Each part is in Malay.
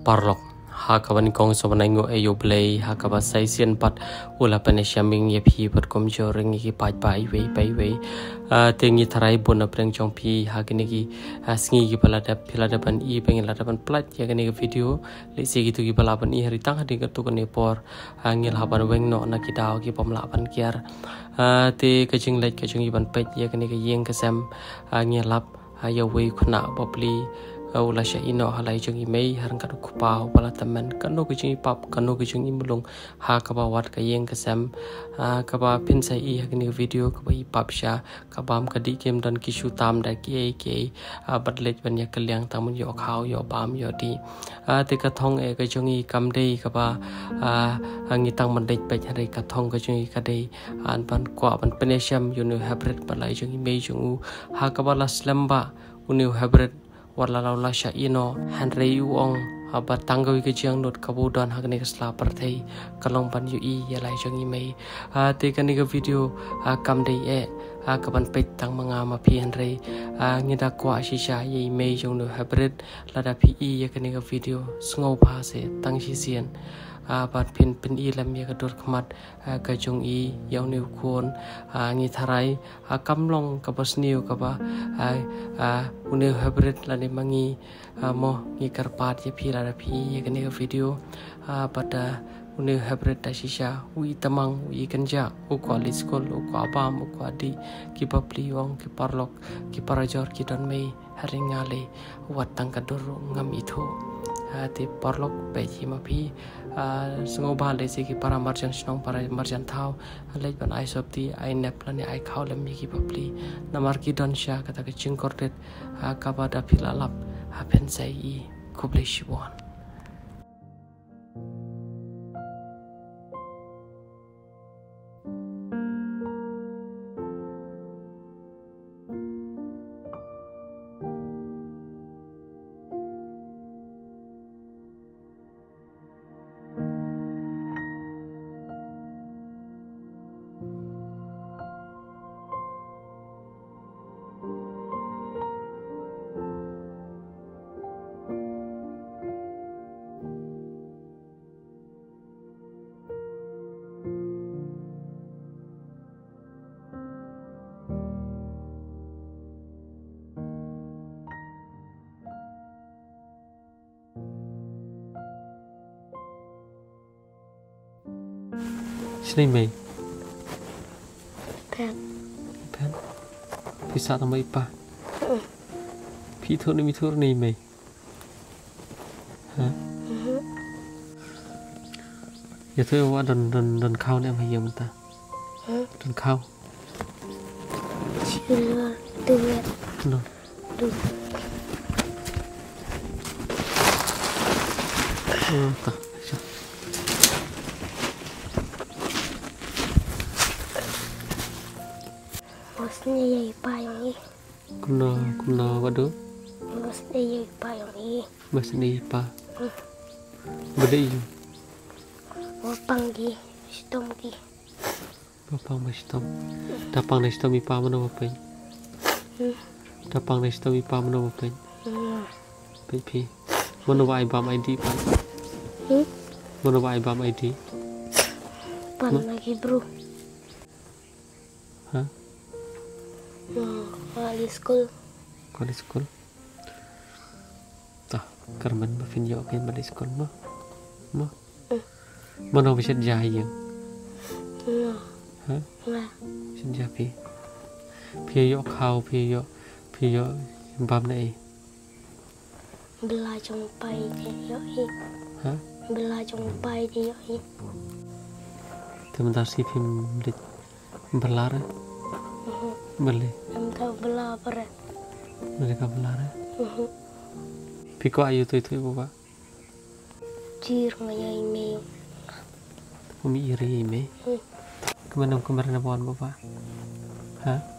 parlok hakaban kong sobanango ayo play hakaba saisian pat ula paneshaming ye phi pat kom joring ki pai wei tengi tharai bona preng chong phi hakini ki sngi ki palada philada pan I pengela pan plat ya kani video lesi gitu ki palapan I hari tang hadi tu kani por ngil haban weng no na ki daw ki pamlapan kiar te kaching lek kaching iban pet ya kani ki yeng kasam ngilap ayo wei khuna popli ula sya ino halai jeng imei harang kadu kupau pala teman kanu kejeng ipap kanu kejeng imulung ha kaba wat ka yeng kesam kaba pin sai I hakini video kaba ipap sya kabam kadi kem dan kisu tam da ki badlet ban ya kelyang tamun yo khau yo bam yo di te ka thong e kejeng I kam dei kaba angi tang man dei pe hari ka thong kejeng I ka dei an pan kwa ban penesiam yunu habret balai jeng imei jeng ha kaba las lamba unu habret warla laula sya ino hanrei uong aba tanggawi ke jiang not kabudan hakni kesla partai kalong pan yu I yalai jang imei te kani ke video kam dei kapan pet tang mangama pi hanrei ngida kwa shisha ye imei jong no habret lada pi I ye kani ke video sngo pa se tang sisian bat pin I lam ye kadur khmat ka jong I yaw niu kon ngi tharai kamlong ka bosniu ka ba unu habret lani mangi mo ngi karpat ye phi la phi ye kani ka video pada unu habret da shisha ui tamang ui kanja u college school u ko abam u ko di ki papli wong ki parlok ki parajor ki don mei haringale watang kadur ngam itu ti parlok pe ji ma phi sngo ba le si ki para marjan snong para marjan thau le ban ai sop ti ai nep lani ai khau lam mi ki papli namar ki don sha kata ke chingkortet ka ba da philalap pen sai I kuble shibon Sini mei pen bisa tambah ipa pi thur ni mi thur ni mei ha ya thôi wa dan khao ni am hay yam ta dan khao chưa được no được ta bosnya yai payung I kuna wadu bosnya yai payung I bas ni pa bade yu opang gi stom gi papang mastom dapang na stom ipa mana bapai dapang na stom ipa mana bapai pi mana ba ibam ID pa mana ba ibam ID pan lagi bro ha Kali school tah karman ba fin yo ken ba school mo mana bisa jaya ha sin ja pi yo khao pi yo bam nei bela trong pai thì yo I ha bela trong pai thì yo I teman si film berlar beli em tahu bela apa mereka berlar piko ayu tu itu ibu pak cir ngayai me kami iri me kemana kemarin apa bapak ha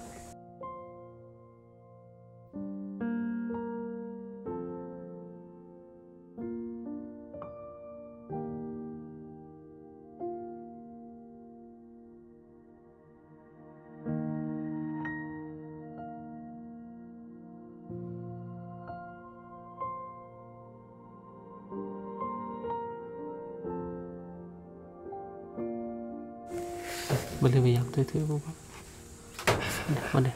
boleh bayam tu bu. Mana.